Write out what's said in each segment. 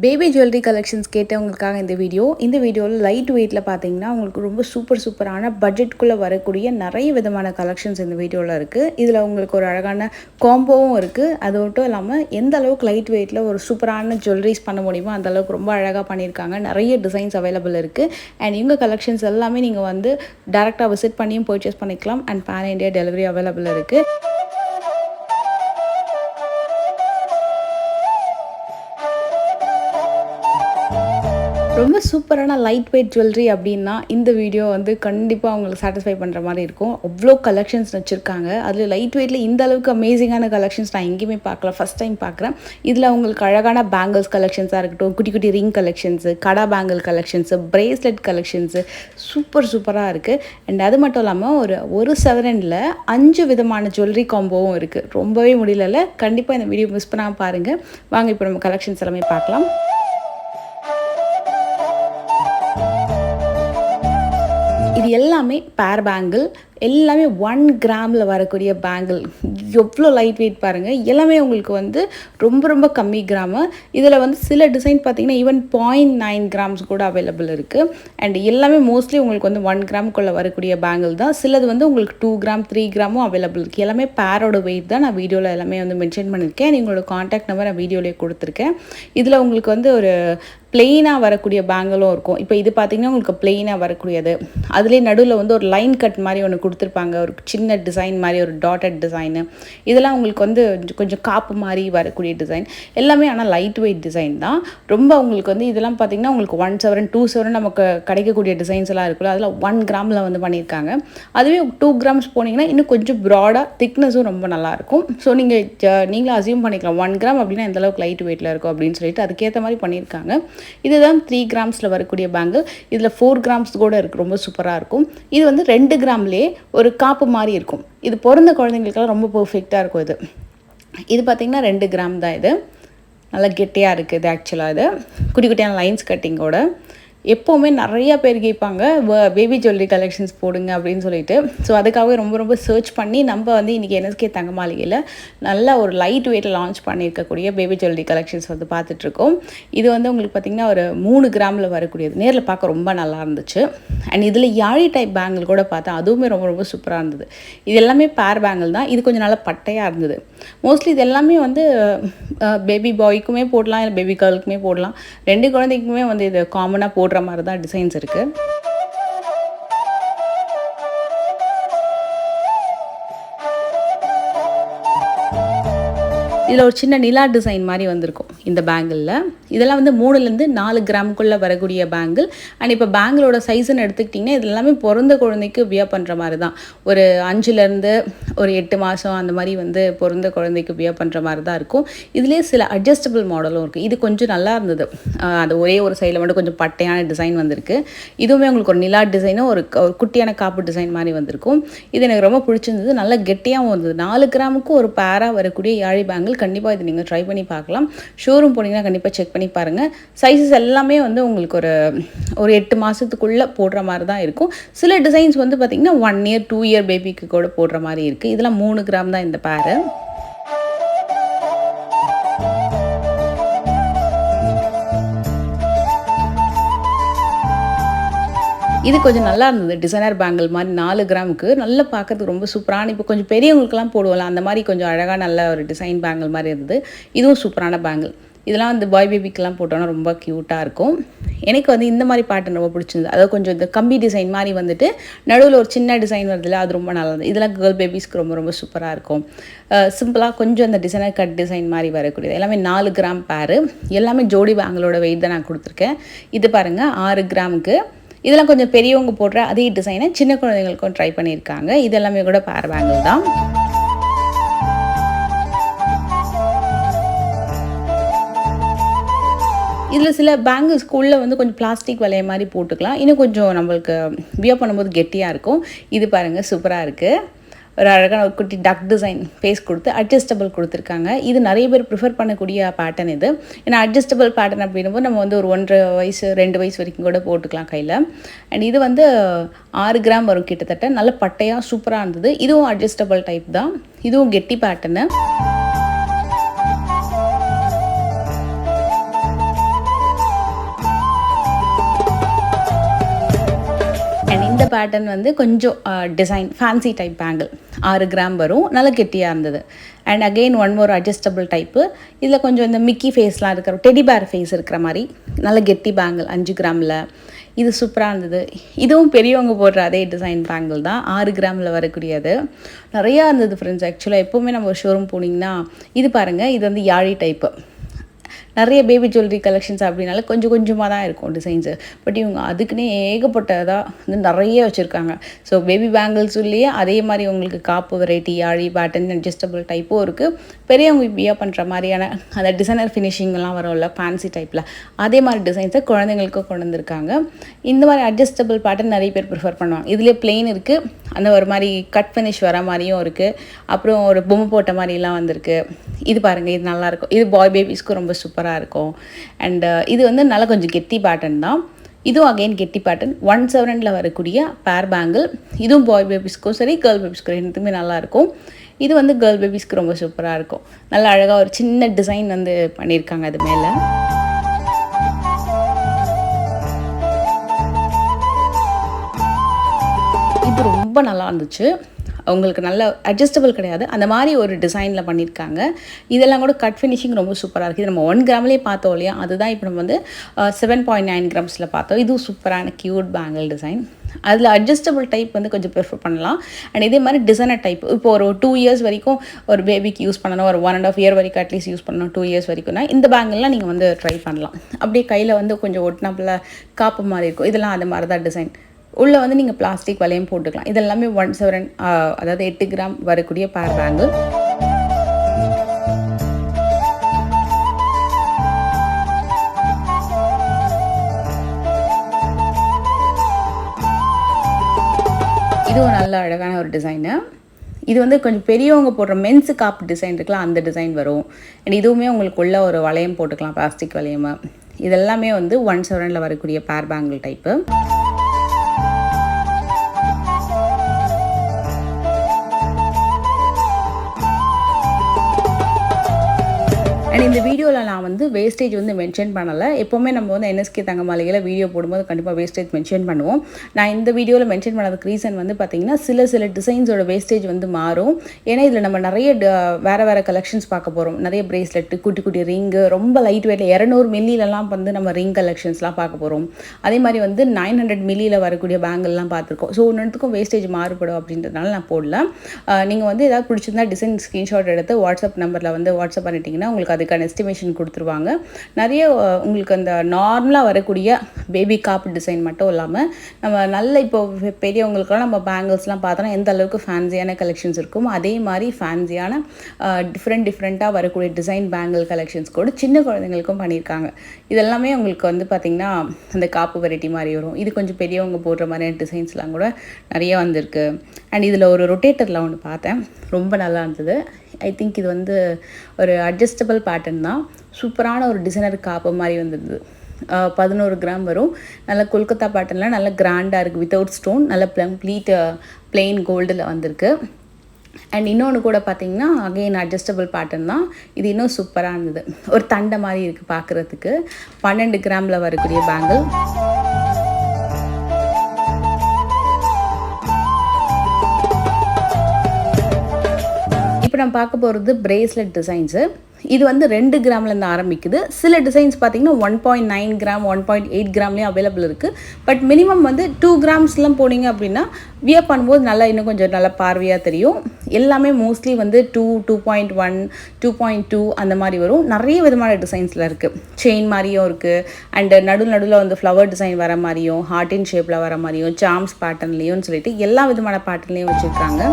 Baby jewellery collections கேட்டவங்களுக்காக இந்த வீடியோவில் light வெயிட்டில் பார்த்தீங்கன்னா உங்களுக்கு ரொம்ப சூப்பரான பட்ஜெட்குள்ளே வரக்கூடிய நிறைய விதமான கலெக்ஷன்ஸ் இந்த வீடியோவில் இருக்குது. இதில் உங்களுக்கு ஒரு அழகான காம்போவும் இருக்குது. அது மட்டும் இல்லாமல் எந்த அளவுக்கு லைட் வெயிட்டில் ஒரு சூப்பரான ஜுவல்லரிஸ் பண்ண முடியுமோ அந்த அளவுக்கு ரொம்ப அழகாக பண்ணியிருக்காங்க. நிறைய டிசைன்ஸ் அவைலபிள் இருக்குது. அண்ட் இவங்க கலெக்ஷன்ஸ் எல்லாமே நீங்கள் வந்து டேரெக்டாக விசிட் பண்ணியும் பர்ச்சேஸ் பண்ணிக்கலாம். And pan India delivery available இருக்குது. ரொம்ப சூப்பரான லைட் வெயிட் ஜுவல்லரி அப்படின்னா இந்த வீடியோ வந்து கண்டிப்பாக அவங்களுக்கு சாட்டிஸ்ஃபை பண்ணுற மாதிரி இருக்கும். அவ்வளோ கலெக்ஷன்ஸ் வச்சுருக்காங்க. அதில் லைட் வெயிட்டில் இந்த அளவுக்கு அமேசிங்கான கலெக்ஷன்ஸ் நான் எங்கேயுமே பார்க்கல, ஃபஸ்ட் டைம் பார்க்குறேன். இதில் அவங்களுக்கு அழகான பேங்கிள்ஸ் கலெக்ஷன்ஸாக இருக்கட்டும், குட்டி குட்டி ரிங் கலெக்ஷன்ஸு, கடா பேங்கிள் கலெக்ஷன்ஸு, பிரேஸ்லெட் கலெக்ஷன்ஸு சூப்பராக இருக்குது. அண்ட் அது மட்டும் இல்லாமல் ஒரு செவரனில் 5 விதமான ஜுவல்லரி காம்போவும் இருக்குது. ரொம்பவே முடியல. கண்டிப்பாக இந்த வீடியோ மிஸ் பண்ணாமல் பாருங்கள். வாங்க இப்போ நம்ம கலெக்ஷன்ஸ் எல்லாமே பார்க்கலாம். இது எல்லாமே பேர் பேங்கிள், எல்லாமே 1 கிராமில் வரக்கூடிய பேங்கிள். எவ்வளோ லைட் வெயிட் பாருங்கள். எல்லாமே உங்களுக்கு வந்து ரொம்ப கம்மி கிராமு. இதில் வந்து சில டிசைன் பார்த்திங்கன்னா ஈவன் 0.9 கிராம்ஸ் கூட அவைலபிள் இருக்குது. அண்ட் எல்லாமே மோஸ்ட்லி உங்களுக்கு வந்து 1 கிராமுக்குள்ளே வரக்கூடிய பேங்கிள் தான். சிலது வந்து உங்களுக்கு 2 கிராம் 3 கிராமும் அவைலபிள் இருக்குது. எல்லாமே பேரோட வெயிட் தான் நான் வீடியோவில் எல்லாமே வந்து மென்ஷன் பண்ணியிருக்கேன். உங்களோட காண்டாக்ட் நம்பர் நான் வீடியோலேயே கொடுத்துருக்கேன். இதில் உங்களுக்கு வந்து ஒரு பிளெயினாக வரக்கூடிய பேங்கிளும் இருக்கும். இப்போ இது பார்த்திங்கன்னா உங்களுக்கு பிளெயினாக வரக்கூடியது. அதுலேயே நடுவில் வந்து ஒரு லைன் கட் மாதிரி ஒன்று கொடுத்துருப்பாங்க. ஒரு சின்ன டிசைன் மாதிரி ஒரு டாட்டட் டிசைனு. இதெல்லாம் உங்களுக்கு வந்து கொஞ்சம் காப்பு மாதிரி வரக்கூடிய டிசைன். எல்லாமே ஆனால் லைட் வெயிட் டிசைன் தான். ரொம்ப உங்களுக்கு வந்து இதெல்லாம் பார்த்திங்கன்னா உங்களுக்கு 1 செவரன் 2 செவரன் நமக்கு கிடைக்கக்கூடிய டிசைன்ஸ் எல்லாம் இருக்குல்ல, அதில் 1 கிராமில் வந்து பண்ணியிருக்காங்க. அதுவே 2 கிராம்ஸ் போனீங்கன்னா இன்னும் கொஞ்சம் ப்ராடாக திக்னஸும் ரொம்ப நல்லாயிருக்கும். ஸோ நீங்களே அசியூம் பண்ணிக்கலாம் 1 கிராம் அப்படின்னா எந்த அளவுக்கு லைட் வெயிட்டில் இருக்கும் அப்படின்னு சொல்லிட்டு அதுக்கேற்ற மாதிரி பண்ணியிருக்காங்க. இதுதான் 3 கிராம்ஸில் வரக்கூடிய பேங்கிள். இதில் 4 கிராம்ஸ் கூட இருக்குது. ரொம்ப சூப்பராக இருக்கும். இது வந்து 2 கிராம்லேயே ஒரு காப்பு மாதிரி இருக்கும். இது பிறந்த குழந்தைங்களுக்கெல்லாம் ரொம்ப பர்ஃபெக்டாக இருக்கும். இது பார்த்திங்கன்னா 2 கிராம் தான். இது நல்லா கெட்டியாக இருக்குது. இது ஆக்சுவலாக இது குட்டியான லைன்ஸ் கட்டிங்கோட. எப்போவுமே நிறையா பேர் கேட்பாங்க பேபி ஜுவல்லரி கலெக்ஷன்ஸ் போடுங்க அப்படின்னு சொல்லிட்டு. ஸோ அதுக்காகவே ரொம்ப சர்ச் பண்ணி நம்ம வந்து இன்றைக்கி NSK தங்க மாளிகையில் நல்ல ஒரு லைட் வெயிட்டில் லான்ச் பண்ணியிருக்கக்கூடிய பேபி ஜுவல்லரி கலெக்ஷன்ஸ் வந்து பார்த்துட்ருக்கோம். இது வந்து உங்களுக்கு பார்த்திங்கன்னா ஒரு 3 கிராமில் வரக்கூடியது. நேரில் பார்க்க ரொம்ப நல்லா இருந்துச்சு. அண்ட் இதில் யாழி டைப் பேங்கிள் கூட பார்த்தேன். அதுவுமே ரொம்ப சூப்பராக இருந்தது. இது எல்லாமே பேர் பேங்கிள் தான். இது கொஞ்சம் நல்லா பட்டையாக இருந்தது. மோஸ்ட்லி இது எல்லாமே வந்து பேபி பாய்க்குமே போடலாம், இல்லை பேபி கேர்ளுக்குமே போடலாம். 2 குழந்தைக்குமே வந்து இது காமனாக போடுற மாதிரி தான் டிசைன்ஸ் இருக்குது. இதில் ஒரு சின்ன நிலா டிசைன் மாதிரி வந்திருக்கும் இந்த பேங்கிளில். இதெல்லாம் வந்து 3லேருந்து 4 கிராமுக்குள்ளே வரக்கூடிய பேங்கிள். அண்ட் இப்போ பேங்கிளோட சைஸ்ன்னு எடுத்துக்கிட்டிங்கன்னா இது எல்லாமே பிறந்த குழந்தைக்கு வியர் பண்ணுற மாதிரி தான். ஒரு 5லேருந்து ஒரு 8 மாதம் அந்த மாதிரி வந்து பிறந்த குழந்தைக்கு வியர் பண்ணுற மாதிரி தான் இருக்கும். இதுலேயே சில அட்ஜஸ்டபிள் மாடலும் இருக்குது. இது கொஞ்சம் நல்லா இருந்தது. அது ஒரே ஒரு சைடில் மட்டும் கொஞ்சம் பட்டையான டிசைன் வந்திருக்கு. இதுவுமே உங்களுக்கு ஒரு நிலா டிசைனும் ஒரு குட்டியான காப்பு டிசைன் மாதிரி வந்திருக்கும். இது எனக்கு ரொம்ப பிடிச்சிருந்தது. நல்லா கெட்டியாகவும் இருந்தது. 4 கிராமுக்கு ஒரு பேராக வரக்கூடிய யாழி பேங்கிள். கண்டிப்பாக இது நீங்கள் ட்ரை பண்ணி பார்க்கலாம். ஷோரூம் போனீங்கன்னா கண்டிப்பாக செக் பண்ணி பாருங்கள். சைஸஸ் எல்லாமே வந்து உங்களுக்கு ஒரு 8 மாதத்துக்குள்ளே போடுற மாதிரி தான் இருக்கும். சில டிசைன்ஸ் வந்து பார்த்திங்கன்னா 1 இயர் 2 இயர் பேபிக்கு கூட போடுற மாதிரி இருக்குது. இதெல்லாம் 3 கிராம் தான் இந்த பேரு. இது கொஞ்சம் நல்லா இருந்தது. டிசைனர் பேங்கிள் மாதிரி 4 கிராமுக்கு நல்லா பார்க்கறதுக்கு ரொம்ப சூப்பரான. இப்போ கொஞ்சம் பெரியவங்களுக்குலாம் போடுவோம்ல, அந்த மாதிரி கொஞ்சம் அழகாக நல்ல ஒரு டிசைன் பேங்கிள் மாதிரி இருந்தது. இதுவும் சூப்பரான பேங்கிள். இதெல்லாம் வந்து பாய் பேபிக்கெலாம் போட்டோன்னா ரொம்ப க்யூட்டாக இருக்கும். எனக்கு வந்து இந்த மாதிரி பேட்டர்ன் ரொம்ப பிடிச்சிருந்தது. அதாவது கொஞ்சம் இந்த கம்பி டிசைன் மாதிரி வந்துட்டு நடுவில் ஒரு சின்ன டிசைன் வருதுல்ல, அது ரொம்ப நல்லா இருந்தது. இதெல்லாம் கேர்ள் பேபிஸ்க்கு ரொம்ப சூப்பராக இருக்கும். சிம்பிளாக கொஞ்சம் அந்த டிசைனர் கட் டிசைன் மாதிரி வரக்கூடியது. எல்லாமே 4 கிராம் பேரு. எல்லாமே ஜோடி பேங்கிளோட வெயிட் தான் நான் கொடுத்துருக்கேன். இது பாருங்கள் 6 கிராமுக்கு. இதெல்லாம் கொஞ்சம் பெரியவங்க போடுற அதே டிசைனை சின்ன குழந்தைங்களுக்கும் ட்ரை பண்ணியிருக்காங்க. இது எல்லாமே கூட பேர் பேங்கிள் தான். இதில் சில பேங்கிள்ஸ் ஸ்கூலில் வந்து கொஞ்சம் பிளாஸ்டிக் வளைய மாதிரி போட்டுக்கலாம். இன்னும் கொஞ்சம் நம்மளுக்கு வியர் பண்ணும்போது கெட்டியாக இருக்கும். இது பாருங்கள் சூப்பராக இருக்குது. ஒரு அழகான ஒரு குட்டி டக் டிசைன் ஃபேஸ் கொடுத்து அட்ஜஸ்டபிள் கொடுத்துருக்காங்க. இது நிறைய பேர் ப்ரிஃபர் பண்ணக்கூடிய பேட்டர்ன் இது. ஏன்னா அட்ஜஸ்டபிள் பேட்டர்ன் அப்படின்னும்போது நம்ம வந்து ஒரு 1.5 வயசு 2 வயசு வரைக்கும் கூட போட்டுக்கலாம் கையில். அண்ட் இது வந்து 6 கிராம் வரும் கிட்டத்தட்ட. நல்ல பட்டையாக சூப்பராக இருந்தது. இதுவும் அட்ஜஸ்டபிள் டைப் தான். இதுவும் கெட்டி பேட்டர்னு. இந்த பேட்டர்ன் வந்து கொஞ்சம் design fancy type bangle 6 gram வரும், நல்லா கெட்டியாக இருந்தது. And again one more adjustable type. இதில் கொஞ்சம் இந்த மிக்கி ஃபேஸ்லாம் இருக்கிற டெடி பேர் ஃபேஸ் இருக்கிற மாதிரி நல்ல கெட்டி பேங்கிள் 5 கிராமில். இது சூப்பராக இருந்தது. இதுவும் பெரியவங்க போடுற அதே டிசைன் பேங்கிள் தான், 6 கிராமில் வரக்கூடியது. நிறையா இருந்தது ஃப்ரெண்ட்ஸ். ஆக்சுவலாக எப்போவுமே நம்ம ஒரு ஷோரூம் போனீங்கன்னா இது பாருங்கள், இது வந்து யாழி டைப்பு. நிறைய பேபி ஜுவல்லரி கலெக்ஷன்ஸ் அப்படின்னால கொஞ்சம் கொஞ்சமாக தான் இருக்கும் டிசைன்ஸு. பட் இவங்க அதுக்குன்னே ஏகப்பட்டதாக வந்து நிறைய வச்சுருக்காங்க. ஸோ பேபி பேங்கிள்ஸ்லேயே அதே மாதிரி உங்களுக்கு காப்பு வெரைட்டி, யாழி, பேட்டன், அட்ஜஸ்டபிள் டைப்பும் இருக்குது. பெரியவங்க இப்படியா பண்ணுற மாதிரியான அந்த டிசைனர் ஃபினிஷிங்லாம் வரும்ல ஃபேன்சி டைப்பில், அதே மாதிரி டிசைன்ஸை குழந்தைங்களுக்கும் கொண்டு வந்திருக்காங்க. இந்த மாதிரி அட்ஜஸ்டபிள் பேட்டர்ன் நிறைய பேர் ப்ரிஃபர் பண்ணுவாங்க. இதுலேயே பிளெயின் இருக்குது, அந்த ஒரு மாதிரி கட் ஃபினிஷ் வர மாதிரியும் இருக்குது, அப்புறம் ஒரு பொம்மை போட்ட மாதிரிலாம் வந்திருக்கு. இது பாருங்கள், இது நல்லாயிருக்கும். இது பாய் பேபிஸ்க்கும் ரொம்ப சூப்பராக இருக்கும். அண்ட் இது வந்து நல்லா கொஞ்சம் கெட்டி பேட்டர்ன் தான். இதுவும் அகெயின் கெட்டி பேட்டர்ன் 1/7 வரக்கூடிய பேர் பேங்கிள். இதுவும் பாய் பேபிஸ்க்கும் சரி கேர்ள் பேபிஸ்க்கும் ரெண்டுத்துக்குமே நல்லாயிருக்கும். இது வந்து கேர்ள் பேபிஸ்க்கு ரொம்ப சூப்பராக இருக்கும். நல்லா அழகாக ஒரு சின்ன டிசைன் வந்து பண்ணியிருக்காங்க அது மேலே. இது ரொம்ப நல்லா இருந்துச்சு. அவங்களுக்கு நல்ல அட்ஜஸ்டபிள் கிடையாது, அந்த மாதிரி ஒரு டிசைனில் பண்ணியிருக்காங்க. இதெல்லாம் கூட கட் ஃபினிஷிங் ரொம்ப சூப்பராக இருக்குது. இது நம்ம 1 கிராம்லேயே பார்த்தோம் இல்லையா, அதுதான் இப்போ நம்ம வந்து 7.9 கிராம்ஸில் பார்த்தோம். இதுவும் சூப்பரான க்யூட் பேங்கிள் டிசைன். அதில் அட்ஜஸ்டபிள் டைப் வந்து கொஞ்சம் ப்ரிஃபர் பண்ணலாம். அண்ட் இதே மாதிரி டிசைனர் டைப் இப்போ ஒரு 2 இயர்ஸ் வரைக்கும் ஒரு பேபிக்கு யூஸ் பண்ணணும், ஒரு 1.5 இயர் வரைக்கும் அட்லீஸ்ட் யூஸ் பண்ணணும், 2 இயர்ஸ் வரைக்கும்னா இந்த பேங்கிள்லாம் நீங்கள் வந்து ட்ரை பண்ணலாம். அப்படியே கையில் வந்து கொஞ்சம் ஒட்டினாப்பில் காப்பு மாதிரி இருக்கும். இதெல்லாம் அது மாதிரி தான் டிசைன். உள்ளே வந்து நீங்கள் பிளாஸ்டிக் வளையம் போட்டுக்கலாம். இதெல்லாமே 1/7 அதாவது 8 கிராம் வரக்கூடிய பேர் பேங்கிள். இதுவும் நல்ல அழகான ஒரு டிசைனு. இது வந்து கொஞ்சம் பெரியவங்க போடுற மென்ஸு காப்பு டிசைன் இருக்குல்ல, அந்த டிசைன் வரும். அண்ட் இதுவுமே உங்களுக்கு உள்ள ஒரு வளையம் போட்டுக்கலாம், பிளாஸ்டிக் வளையம். இதெல்லாமே வந்து 1/7 வரக்கூடிய பேர் பேங்கிள் டைப்பு. அண்ட் இந்த வீடியோவில் நான் வந்து வேஸ்டேஜ் வந்து மென்ஷன் பண்ணலை. எப்போவுமே நம்ம வந்து என்எஸ்கே தங்க மாளிகையில் வீடியோ போடும்போது கண்டிப்பாக வேஸ்டேஜ் மென்ஷன் பண்ணுவோம். நான் இந்த வீடியோவில் மென்ஷன் பண்ணதுக்கு ரீசன் வந்து பார்த்திங்கன்னா சில டிசைன்ஸோட வேஸ்டேஜ் வந்து மாறும். ஏன்னா இதில் நம்ம நிறைய வேறு கலெக்ஷன்ஸ் பார்க்க போகிறோம். நிறைய பிரேஸ்லெட்டு, குட்டி குட்டி ரிங்கு, ரொம்ப லைட் வெயிட்டில் 200 மில்லிலலாம் வந்து நம்ம ரிங் கலெக்ஷன்ஸ்லாம் பார்க்க போகிறோம். அதே மாதிரி வந்து 900 மில்லியில் வரக்கூடிய பேங்கிள்லாம் பார்த்துருக்கோம். ஸோ ஒன்றுத்துக்கும் வேஸ்டேஜ் மாறுபடும் அப்படின்றதுனால நான் போடல. நீங்கள் வந்து ஏதாவது பிடிச்சிருந்தா டிசைன் ஸ்க்ரீன்ஷாட் எடுத்து வாட்ஸ்அப் நம்பரில் வந்து வாட்ஸ்அப் பண்ணிட்டீங்கன்னா உங்களுக்கு அதுக்கான எஸ்டிமேஷன் கொடுத்துருவாங்க. நிறைய உங்களுக்கு அந்த நார்மலாக வரக்கூடிய பேபி காப் டிசைன் மட்டும் இல்லாமல் நம்ம நல்ல இப்போ பெரியவங்களுக்கெல்லாம் நம்ம பேங்கிள்ஸ்லாம் பார்த்தோன்னா எந்த அளவுக்கு ஃபேன்சியான கலெக்ஷன்ஸ் இருக்கும், அதே மாதிரி ஃபேன்சியான டிஃப்ரெண்ட்டாக வரக்கூடிய டிசைன் பேங்கிள் கலெக்ஷன்ஸ் கூட சின்ன குழந்தைங்களுக்கும் பண்ணியிருக்காங்க. இதெல்லாமே உங்களுக்கு வந்து பார்த்திங்கன்னா அந்த காப்பு வெரைட்டி மாதிரி வரும். இது கொஞ்சம் பெரியவங்க போடுற மாதிரியான டிசைன்ஸ்லாம் கூட நிறைய வந்திருக்கு. அண்ட் இதில் ஒரு ரொட்டேட்டரில் ஒன்று பார்த்தேன், ரொம்ப நல்லா இருந்தது. ஐ திங்க் இது வந்து ஒரு அட்ஜஸ்டபிள் பேட்டர்ன் தான். சூப்பரான ஒரு டிசைனர் காப்பு மாதிரி வந்தது. 11 கிராம் வரும். நல்ல கொல்கத்தா பேட்டர்னில் நல்ல கிராண்டாக இருக்குது, வித்தவுட் ஸ்டோன், நல்ல கம்ப்ளீட் பிளெயின் கோல்டில் வந்திருக்கு. அண்ட் இன்னொன்று கூட பார்த்திங்கன்னா அகெயின் அட்ஜஸ்டபிள் பேட்டர்ன் தான். இது இன்னும் சூப்பராக இருந்தது. ஒரு தண்டை மாதிரி இருக்குது பார்க்குறதுக்கு. 12 கிராமில் வரக்கூடிய பேங்கிள். இப்போ நம்ம பார்க்க போகிறது பிரேஸ்லெட் டிசைன்ஸு. இது வந்து 2 கிராம்லேருந்து ஆரம்பிக்குது. சில டிசைன்ஸ் பார்த்திங்கன்னா 1.9 கிராம் 1.8 கிராம்லேயும் அவைலபிள் இருக்குது. பட் மினிமம் வந்து 2 கிராம்ஸ்லாம் போனீங்க அப்படின்னா வியர் பண்ணும்போது நல்லா இன்னும் கொஞ்சம் நல்லா பார்வையாக தெரியும். எல்லாமே மோஸ்ட்லி வந்து 2.1 2.2 அந்த மாதிரி வரும். நிறைய விதமான டிசைன்ஸில் இருக்குது. செயின் மாதிரியும் இருக்குது, அண்டு நடுவில் வந்து ஃப்ளவர் டிசைன் வர மாதிரியும், ஹார்டின் ஷேப்பில் வர மாதிரியும், சாம்ஸ் பேட்டர்ன்லேயும் சொல்லிட்டு எல்லா விதமான பேட்டர்ன்லேயும் வச்சுருக்காங்க.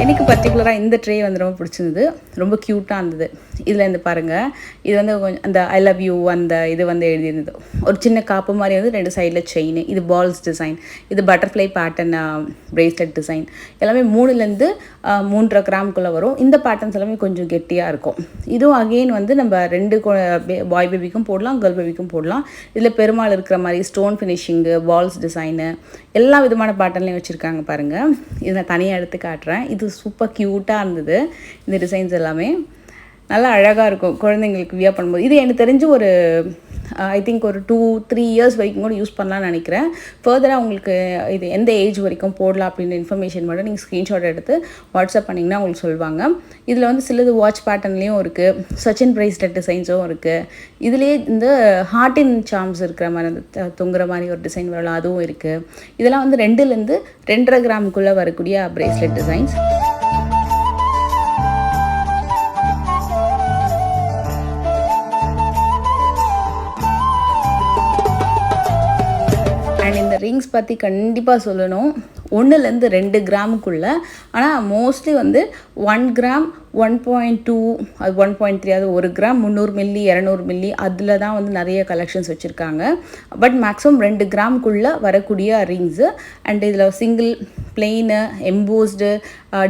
எனக்கு பர்டிகுலராக இந்த ட்ரே வந்து ரொம்ப பிடிச்சிருந்தது, ரொம்ப க்யூட்டாக இருந்தது. இதில் இருந்து பாருங்கள், இது வந்து கொஞ்சம் அந்த ஐ லவ் யூ அந்த இது வந்து எழுதியிருந்தது. ஒரு சின்ன காப்பு மாதிரி வந்து 2 சைடில் செயின். இது பால்ஸ் டிசைன், இது பட்டர்ஃப்ளை பேட்டர்ன் பிரேஸ்லெட் டிசைன். எல்லாமே 3லேருந்து 3.5 கிராம்குள்ளே வரும். இந்த பேட்டர்ன்ஸ் எல்லாமே கொஞ்சம் கெட்டியாக இருக்கும். இதுவும் அகெயின் வந்து நம்ம 2 பாய் பேபிக்கும் போடலாம், கேர்ள் பேபிக்கும் போடலாம். இதில் பெருமாள் இருக்கிற மாதிரி ஸ்டோன் ஃபினிஷிங்கு, பால்ஸ் டிசைனு, எல்லா விதமான பேட்டர்ன்லேயும் வச்சுருக்காங்க பாருங்கள். இதை நான் தனியாக எடுத்து காட்டுறேன். இது சூப்பர் க்யூட்டாக இருந்தது இந்த டிசைன்ஸ் எல்லாமே. நல்லா அழகாக இருக்கும் குழந்தைங்களுக்கு வியர் பண்ணும்போது. இது எனக்கு தெரிஞ்சு ஒரு ஐ திங்க் ஒரு 2-3 இயர்ஸ் வரைக்கும் கூட யூஸ் பண்ணலான்னு நினைக்கிறேன். ஃபர்தராக உங்களுக்கு இது எந்த ஏஜ் வரைக்கும் போடலாம் அப்படின்ற இன்ஃபர்மேஷன் மட்டும் நீங்கள் ஸ்க்ரீன்ஷாட் எடுத்து வாட்ஸ்அப் பண்ணிங்கன்னா உங்களுக்கு சொல்லுவாங்க. இதில் வந்து சிலது வாட்ச் பேட்டர்ன்லேயும் இருக்குது, சச்சின் பிரேஸ்லெட் டிசைன்ஸும் இருக்குது. இதுலேயே இந்த ஹார்ட் இன் சார்ம்ஸ் இருக்கிற மாதிரி அந்த தொங்குற மாதிரி ஒரு டிசைன் வரலாம், அதுவும் இருக்குது. இதெல்லாம் வந்து 2லேருந்து 2.5 கிராமுக்குள்ளே வரக்கூடிய பிரேஸ்லெட் டிசைன்ஸ். அண்ட் இந்த ரிங்ஸ் பற்றி கண்டிப்பாக சொல்லணும். 1லேருந்து 2 கிராமுக்குள்ளே, ஆனால் மோஸ்ட்லி வந்து 1 கிராம் 1.2 அது 1.3 அது 1 கிராம் 300 மில்லி 200 மில்லி அதில் தான் வந்து நிறைய கலெக்ஷன்ஸ் வச்சுருக்காங்க. பட் மேக்ஸிமம் 2 கிராமுக்குள்ளே வரக்கூடிய ரிங்ஸு. அண்ட் இதில் single plain embossed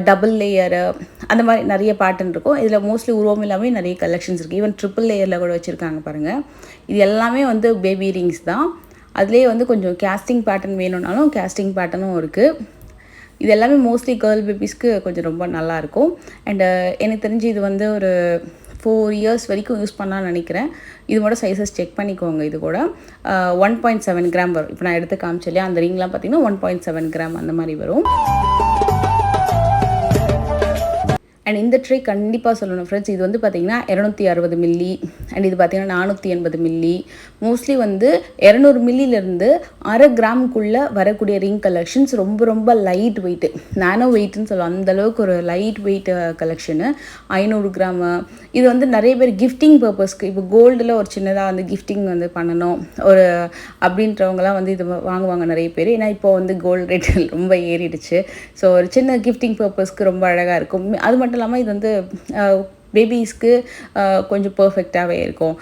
double layer அந்த மாதிரி நிறைய பேட்டர்ன் இருக்கும். இதில் மோஸ்ட்லி உருவம் இல்லாமல் நிறைய கலெக்ஷன்ஸ் இருக்குது. ஈவன் ட்ரிபிள் லேயரில் கூட வச்சுருக்காங்க பாருங்கள். இது எல்லாமே வந்து பேபி ரிங்ஸ் தான். அதுலேயே வந்து கொஞ்சம் கேஸ்டிங் பேட்டர்ன் வேணும்னாலும் கேஸ்டிங் பேட்டர்னும் இருக்குது. இது எல்லாமே மோஸ்ட்லி கேர்ள் பேபிஸ்க்கு கொஞ்சம் ரொம்ப நல்லாயிருக்கும். அண்டு எனக்கு தெரிஞ்சு இது வந்து ஒரு 4 இயர்ஸ் வரைக்கும் யூஸ் பண்ணலான்னு நினைக்கிறேன். இது மட்டும் சைஸஸ் செக் பண்ணிக்கோங்க. இது கூட 1.7 கிராம் வரும். இப்போ நான் எடுத்து காமிச்சேன் இல்லையா, அந்த ரிங்லாம் பார்த்திங்கன்னா 1.7 கிராம் அந்த மாதிரி வரும். அண்ட் இந்த ட்ரே கண்டிப்பாக சொல்லணும் ஃப்ரெண்ட்ஸ், இது வந்து பார்த்திங்கன்னா 260 மில்லி அண்ட் இது பார்த்திங்கன்னா 480 மில்லி. மோஸ்ட்லி வந்து 200 மில்லிலேருந்து 1/2 கிராமுக்குள்ளே வரக்கூடிய ரிங் கலெக்ஷன்ஸ் ரொம்ப ரொம்ப லைட் வெயிட்டு, நானோ வெயிட்னு சொல்லுவோம். அந்தளவுக்கு ஒரு லைட் வெயிட் கலெக்ஷனு. 500 கிராமு. இது வந்து நிறைய பேர் கிஃப்டிங் பர்பஸ்க்கு, இப்போ கோல்டில் ஒரு சின்னதாக வந்து கிஃப்டிங் வந்து பண்ணணும் ஒரு அப்படின்றவங்களாம் வந்து இது வாங்குவாங்க நிறைய பேர். ஏன்னா இப்போ வந்து கோல்டு ரேட் ரொம்ப ஏறிடுச்சு. ஸோ ஒரு சின்ன கிஃப்டிங் பர்பஸ்க்கு ரொம்ப அழகாக இருக்கும். அது மட்டும் இல்லாமல் இது வந்து பேபிஸ்க்கு கொஞ்சம் பர்ஃபெக்டாகவே இருக்கும்.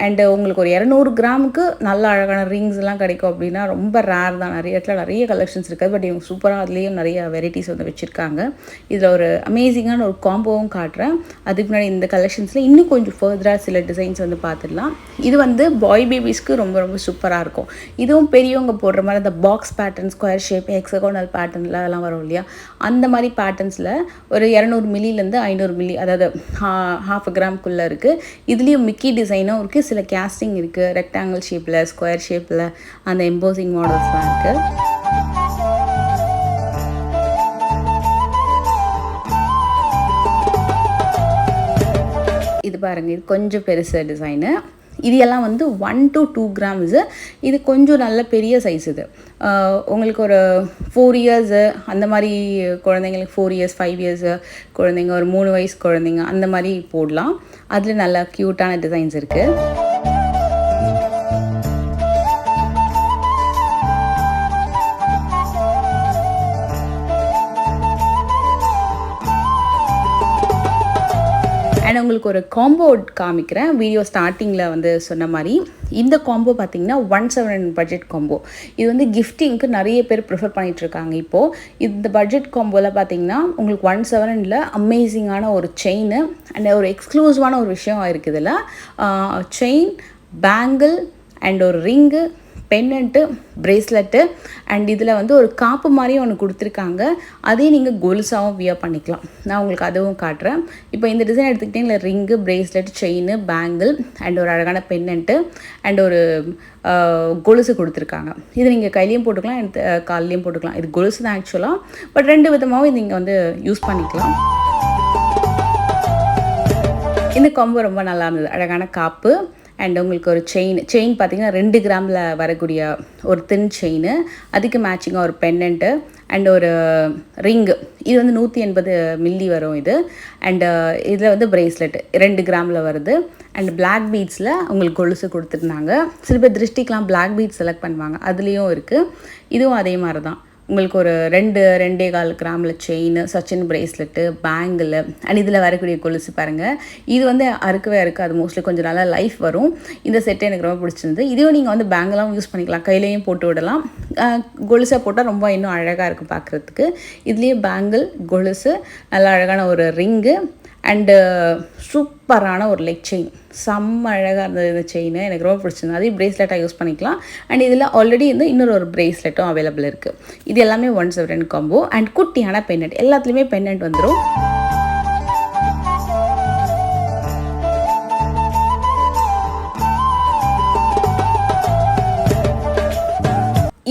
அண்டு உங்களுக்கு ஒரு 200 கிராமுக்கு நல்ல அழகான ரிங்ஸ்லாம் கிடைக்கும் அப்படின்னா ரொம்ப ரேர் தான். நிறைய இடத்துல நிறைய கலெக்ஷன்ஸ் இருக்காது. பட் இவங்க சூப்பராக அதுலேயும் நிறைய வெரைட்டிஸ் வந்து வச்சுருக்காங்க. இதில் ஒரு அமேசிங்கான ஒரு காம்போவும் காட்டுறேன். அதுக்கு முன்னாடி இந்த கலெக்ஷன்ஸில் இன்னும் கொஞ்சம் ஃபர்தராக சில டிசைன்ஸ் வந்து பார்த்துடலாம். இது வந்து பாய் பேபிஸ்க்கு ரொம்ப ரொம்ப சூப்பராக இருக்கும். இதுவும் பெரியவங்க போடுற மாதிரி அந்த box pattern, square shape, hexagonal பேட்டர்னில் அதெல்லாம் வரும் இல்லையா, அந்த மாதிரி பேட்டர்ன்ஸில் ஒரு 200 மில்லிலேருந்து 500 மில்லி, அதாவது 1/2 கிராமுக்குள்ளே இருக்குது. இதுலேயும் மிக்கி டிசைனும் இருக்குது, சில கேஸ்டிங் இருக்குது, ரெக்டாங்கிள் ஷேப்பில், ஸ்கொயர் ஷேப்பில் அந்த எம்போசிங் மாடல்ஸ்லாம் இருக்குது. இது பாருங்கள், இது கொஞ்சம் பெருசு டிசைனு. இது எல்லாம் வந்து 1 to 2 கிராம்ஸு. இது கொஞ்சம் நல்ல பெரிய சைஸ். இது உங்களுக்கு ஒரு 4 இயர்ஸு அந்த மாதிரி குழந்தைங்களுக்கு, 4 இயர்ஸ் 5 இயர்ஸு குழந்தைங்க, ஒரு 3 வயசு குழந்தைங்க அந்த மாதிரி போடலாம். அதில் நல்லா க்யூட்டான டிசைன்ஸ் இருக்குது. அண்ட் உங்களுக்கு ஒரு காம்போ காமிக்கிறேன். வீடியோ ஸ்டார்டிங்கில் வந்து சொன்ன மாதிரி இந்த காம்போ பார்த்திங்கன்னா 1/7 பட்ஜெட் காம்போ. இது வந்து கிஃப்டிங்க்கு நிறைய பேர் ப்ரிஃபர் பண்ணிகிட்ருக்காங்க. இப்போது இந்த பட்ஜெட் காம்போவில் பார்த்திங்கன்னா உங்களுக்கு 1/7 அமேசிங்கான ஒரு செயின் அண்ட் ஒரு எக்ஸ்க்ளூசிவான ஒரு விஷயம் இருக்குது. இதில் செயின், பேங்கிள் அண்ட் ஒரு ரிங்கு, பென்னண்ட்டு, பிரேஸ்லெட்டு அண்ட் இதில் வந்து ஒரு காப்பு மாதிரியும் ஒன்று கொடுத்துருக்காங்க. அதையும் நீங்கள் கொலுசாகவும் வியர் பண்ணிக்கலாம். நான் உங்களுக்கு அதுவும் காட்டுறேன். இப்போ இந்த டிசைன் எடுத்துக்கிட்டிங்கன்னா ring, bracelet, chain, bangle and ஒரு அழகான பென்னண்ட்டு அண்ட் ஒரு கொலுசு கொடுத்துருக்காங்க. இது நீங்கள் கையிலையும் போட்டுக்கலாம், கால்லையும் போட்டுக்கலாம். இது கொலுசு தான் ஆக்சுவலாக, பட் 2 விதமாகவும் இது நீங்கள் வந்து யூஸ் பண்ணிக்கலாம். இந்த காம்போ ரொம்ப நல்லா இருந்தது. அழகான காப்பு அண்ட் உங்களுக்கு ஒரு செயின் பார்த்திங்கன்னா 2 கிராமில் வரக்கூடிய ஒரு தின் செயின், அதுக்கு மேட்சிங்காக ஒரு பென்னண்ட்டு அண்ட் ஒரு ரிங்கு. இது வந்து 180 மில்லி வரும் இது. அண்டு இதில் வந்து பிரேஸ்லெட் 2 கிராமில் வருது. அண்ட் பிளாக் பீட்ஸில் உங்களுக்கு கொலுசு கொடுத்துருந்தாங்க. சில பேர் திருஷ்டிக்கெலாம் பிளாக் பீட்ஸ் செலக்ட் பண்ணுவாங்க, அதுலேயும் இருக்குது. இதுவும் அதே மாதிரி தான். உங்களுக்கு ஒரு 2.25 கிராமில் செயின், சச்சின் பிரேஸ்லெட்டு, பேங்கிள் அண்ட் இதில் வரக்கூடிய கொலுசு பாருங்கள். இது வந்து அறுக்கவே அது மோஸ்ட்லி கொஞ்சம் நல்லா லைஃப் வரும். இந்த செட்டு எனக்கு ரொம்ப பிடிச்சிருந்தது. இதையும் நீங்கள் வந்து பேங்கிளாகவும் யூஸ் பண்ணிக்கலாம், கையிலையும் போட்டு விடலாம். கொலுசை போட்டால் ரொம்ப இன்னும் அழகாக இருக்கும் பார்க்குறதுக்கு. இதுலேயே பேங்கிள், கொலுசு, நல்லா அழகான ஒரு ரிங்கு அண்டு சூப்பரான ஒரு லெக் செயின். செம்ம அழகாக இருந்தது இந்த செயின், எனக்கு ரொம்ப பிடிச்சிருந்தது. அதையும் பிரேஸ்லெட்டாக யூஸ் பண்ணிக்கலாம். அண்ட் இதில் ஆல்ரெடி வந்து இன்னொரு பிரேஸ்லெட்டும் அவைலபிள் இருக்குது. இது எல்லாமே 1/7 காம்போ. அண்ட் குட்டியான பென்னட், எல்லாத்துலேயுமே பென்னட் வந்துடும்.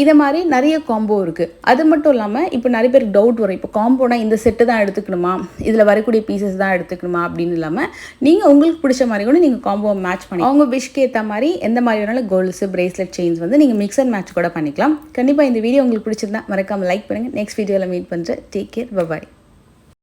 இதை மாதிரி நிறைய காம்போ இருக்குது. அது மட்டும் இல்லாமல் இப்போ நிறைய பேருக்கு டவுட் வரும், இப்போ காம்போனா இந்த செட்டு தான் எடுத்துக்கணுமா, இதில் வரக்கூடிய பீசஸ் தான் எடுத்துக்கணுமா அப்படின்னு இல்லாமல் நீங்கள் உங்களுக்கு பிடிச்ச மாதிரி கூட நீங்கள் காம்போ மேட்ச் பண்ணி அவங்க விஷக்கு ஏற்ற மாதிரி எந்த மாதிரி வேணாலும் கோல்ஸு பிரேஸ்லெட் செயின்ஸ் வந்து நீங்கள் மிக்ஸ் அண்ட் மேட்ச் கூட பண்ணிக்கலாம். கண்டிப்பாக இந்த வீடியோ உங்களுக்கு பிடிச்சிருந்தா மறக்காமல் லைக் பண்ணுங்கள். நெக்ஸ்ட் வீடியோவில் மீட் பண்ணுறேன். Take care, by.